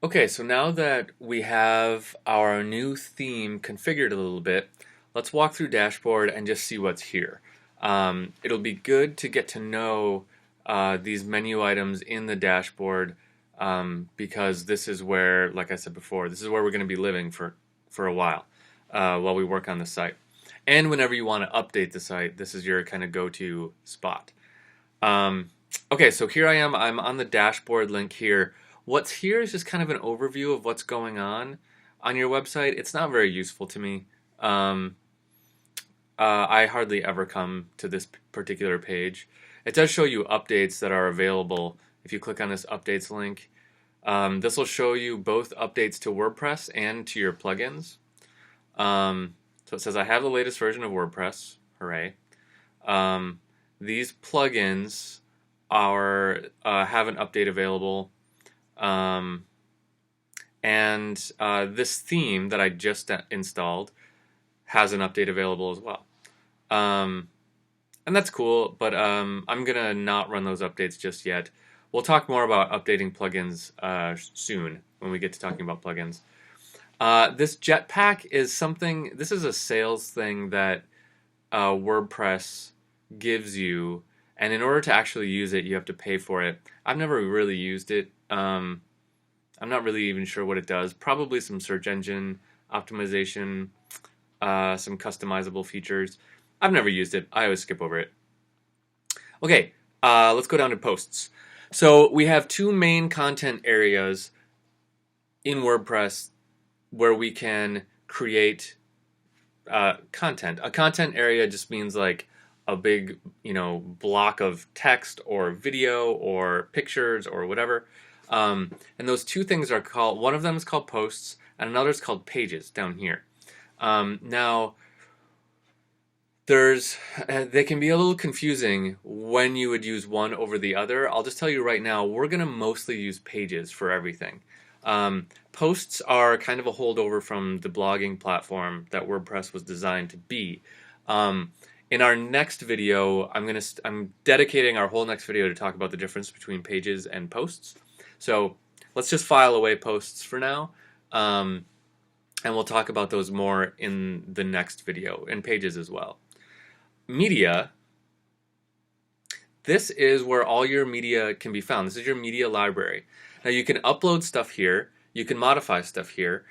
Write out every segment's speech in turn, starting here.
Okay, so now that we have our new theme configured a little bit, let's walk through dashboard and just see what's here. It'll be good to get to know these menu items in the dashboard because this is where, like I said before, this is where we're going to be living for a while we work on the site. And whenever you want to update the site, this is your kind of go-to spot. Um, okay, so here I am. I'm on the dashboard link here. What's here is just kind of an overview of what's going on your website. It's not very useful to me. Um, I hardly ever come to this particular page. It does show you updates that are available. If you click on this updates link, this will show you both updates to WordPress and to your plugins. So it says I have the latest version of WordPress. Hooray. Um, these plugins are have an update available, um, and this theme that I just installed has an update available as well. Um, and that's cool, but I'm gonna not run those updates just yet. We'll talk more about updating plugins soon when we get to talking about plugins. This Jetpack is something. This is a sales thing that WordPress gives you, and in order to actually use it, you have to pay for it. I've never really used it. I'm not really even sure what it does. Probably some search engine optimization, some customizable features. I've never used it. I always skip over it. Okay, let's go down to posts. So we have two main content areas in WordPress where we can create content. A content area just means like a big, block of text or video or pictures or whatever. And those two things are called, one of them is called posts and another is called pages down here. Now, they can be a little confusing when you would use one over the other. I'll just tell you right now, we're going to mostly use pages for everything. Posts are kind of a holdover from the blogging platform that WordPress was designed to be. In our next video, I'm dedicating our whole next video to talk about the difference between pages and posts. So let's just file away posts for now, and we'll talk about those more in the next video, and pages as well. Media. This is where all your media can be found. This is your media library. Now you can upload stuff here. You can modify stuff here.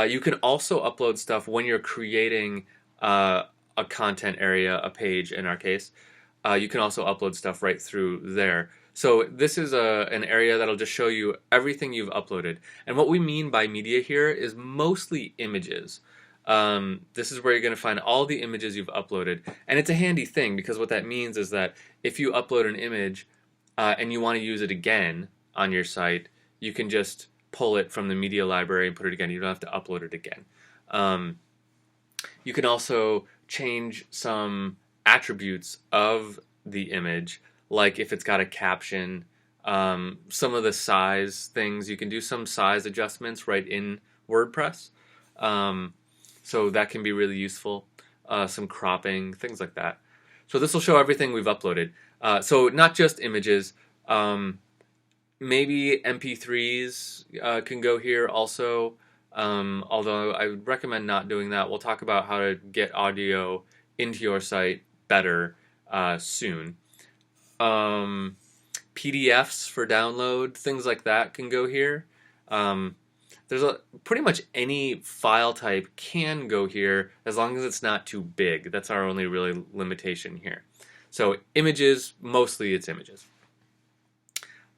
You can also upload stuff when you're creating a content area, a page in our case. You can also upload stuff right through there. So this is an area that'll just show you everything you've uploaded. And what we mean by media here is mostly images. This is where you're going to find all the images you've uploaded. And it's a handy thing because what that means is that if you upload an image and you want to use it again on your site, you can just pull it from the media library and put it again. You don't have to upload it again. You can also change some attributes of the image, like if it's got a caption, some of the size things. You can do some size adjustments right in WordPress. So that can be really useful. Some cropping, things like that. So this will show everything we've uploaded. So not just images. Maybe MP3s can go here also. Although I would recommend not doing that. We'll talk about how to get audio into your site better soon. PDFs for download, things like that can go here. Pretty much any file type can go here as long as it's not too big. That's our only really limitation here. So images, mostly it's images.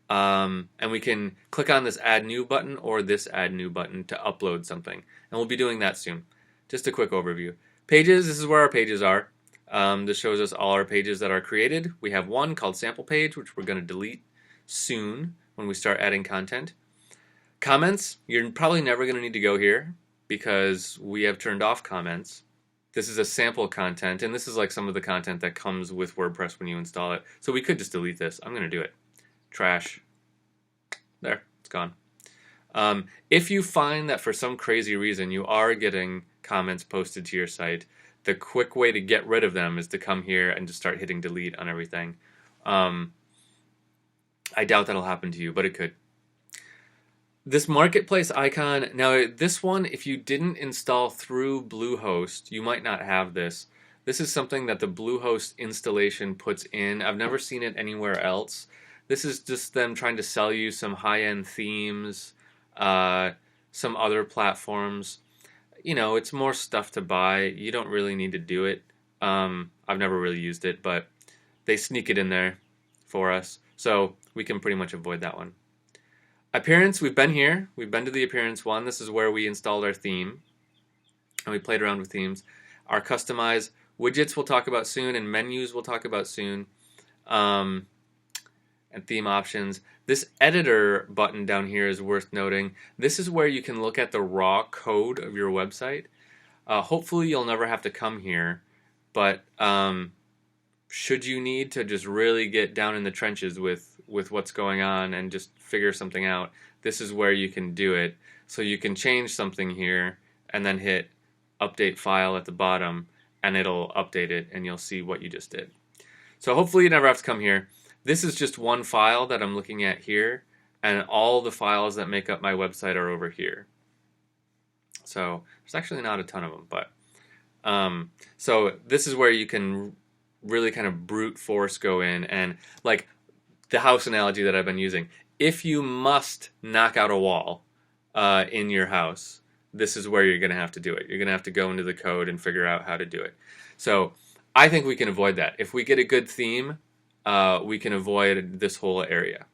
And we can click on this add new button or this add new button to upload something. And we'll be doing that soon. Just a quick overview. Pages, this is where our pages are. This shows us all our pages that are created. We have one called sample page, which we're going to delete soon when we start adding content. Comments, you're probably never going to need to go here because we have turned off comments. This is a sample content, and this is like some of the content that comes with WordPress when you install it. So we could just delete this. I'm going to do it. Trash. There, it's gone. If you find that for some crazy reason you are getting comments posted to your site, the quick way to get rid of them is to come here and just start hitting delete on everything. I doubt that'll happen to you, but it could. This marketplace icon, now this one, if you didn't install through Bluehost, you might not have this. This is something that the Bluehost installation puts in. I've never seen it anywhere else. This is just them trying to sell you some high-end themes, some other platforms. You know, it's more stuff to buy. You don't really need to do it. I've never really used it, but they sneak it in there for us, so we can pretty much avoid that one. Appearance, we've been here. We've been to the appearance one. This is where we installed our theme, and we played around with themes. Our customize widgets we'll talk about soon, and menus we'll talk about soon, and theme options. This editor button down here is worth noting. This is where you can look at the raw code of your website. Hopefully you'll never have to come here, but should you need to just really get down in the trenches with what's going on and just figure something out, this is where you can do it. So you can change something here and then hit update file at the bottom, and it'll update it and you'll see what you just did. So hopefully you never have to come here. This is just one file that I'm looking at here, and all the files that make up my website are over here. So there's actually not a ton of them, but so this is where you can really kind of brute force go in, and like the house analogy that I've been using, if you must knock out a wall in your house, this is where you're going to have to do it. You're going to have to go into the code and figure out how to do it. So I think we can avoid that. If we get a good theme, we can avoid this whole area.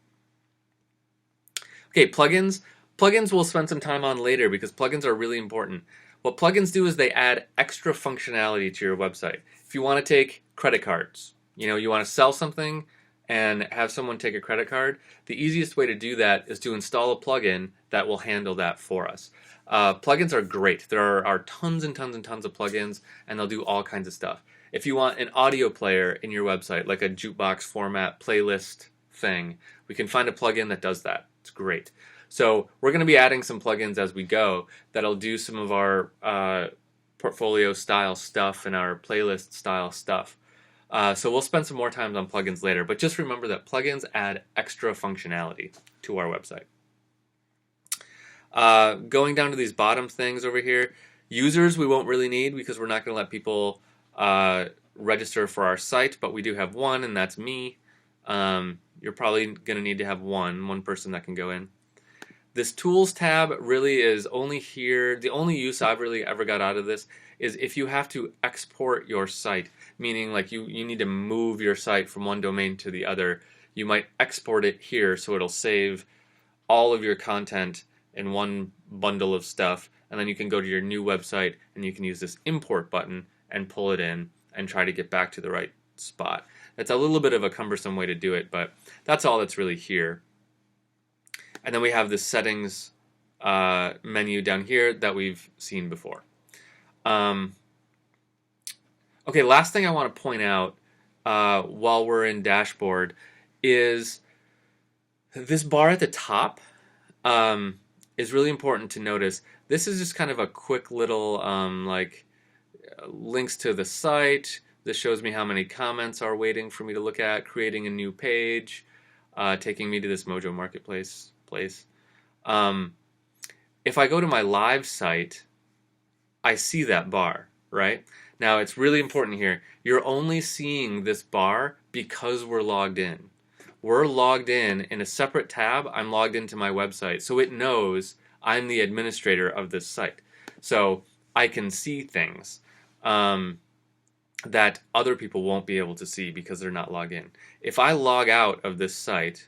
Okay, plugins. Plugins we'll spend some time on later because plugins are really important. What plugins do is they add extra functionality to your website. If you want to take credit cards, you know, you want to sell something and have someone take a credit card, the easiest way to do that is to install a plugin that will handle that for us. Plugins are great. There are tons and tons and tons of plugins, and they'll do all kinds of stuff. If you want an audio player in your website, like a jukebox format playlist thing, we can find a plugin that does that. It's great. So we're going to be adding some plugins as we go that'll do some of our portfolio style stuff and our playlist style stuff. So we'll spend some more time on plugins later, but just remember that plugins add extra functionality to our website. Going down to these bottom things over here, users we won't really need because we're not going to let people register for our site, but we do have one, and that's me. You're probably going to need to have one person that can go in. This tools tab really is only here. The only use I've really ever got out of this is if you have to export your site, meaning like you need to move your site from one domain to the other, you might export it here so it'll save all of your content in one bundle of stuff, and then you can go to your new website and you can use this import button and pull it in and try to get back to the right spot. It's a little bit of a cumbersome way to do it, but that's all that's really here. And then we have the settings menu down here that we've seen before. Okay, last thing I want to point out while we're in dashboard is this bar at the top is really important to notice. This is just kind of a quick little links to the site. This shows me how many comments are waiting for me to look at, creating a new page, taking me to this Mojo Marketplace place. If I go to my live site, I see that bar, right? Now it's really important here. You're only seeing this bar because we're logged in. We're logged in a separate tab. I'm logged into my website, so it knows I'm the administrator of this site. So I can see things that other people won't be able to see because they're not logged in. If I log out of this site,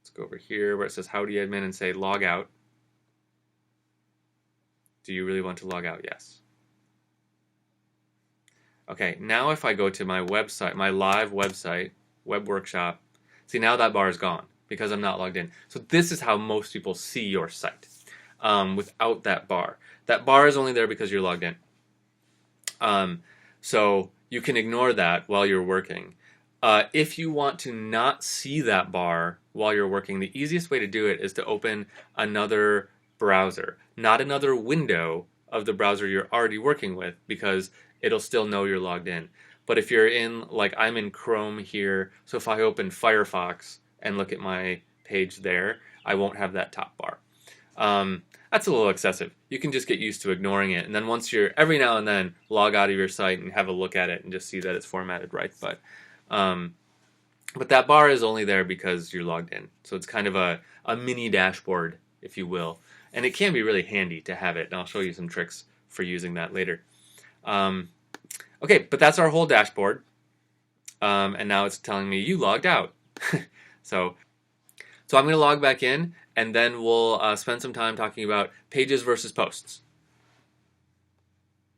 let's go over here where it says Howdy Admin and say log out. Do you really want to log out? Yes. Okay, now if I go to my website, my live website, Web Workshop, see now that bar is gone because I'm not logged in. So this is how most people see your site without that bar. That bar is only there because you're logged in. So you can ignore that while you're working. If you want to not see that bar while you're working, the easiest way to do it is to open another browser, not another window of the browser you're already working with, because it'll still know you're logged in. But if you're in, like I'm in Chrome here, so if I open Firefox and look at my page there, I won't have that top bar. That's a little excessive. You can just get used to ignoring it, and then once you're every now and then log out of your site and have a look at it and just see that it's formatted right. But that bar is only there because you're logged in, so it's kind of a mini dashboard, if you will, and it can be really handy to have it. And I'll show you some tricks for using that later. Okay, but that's our whole dashboard, and now it's telling me you logged out. So I'm going to log back in, and then we'll spend some time talking about pages versus posts.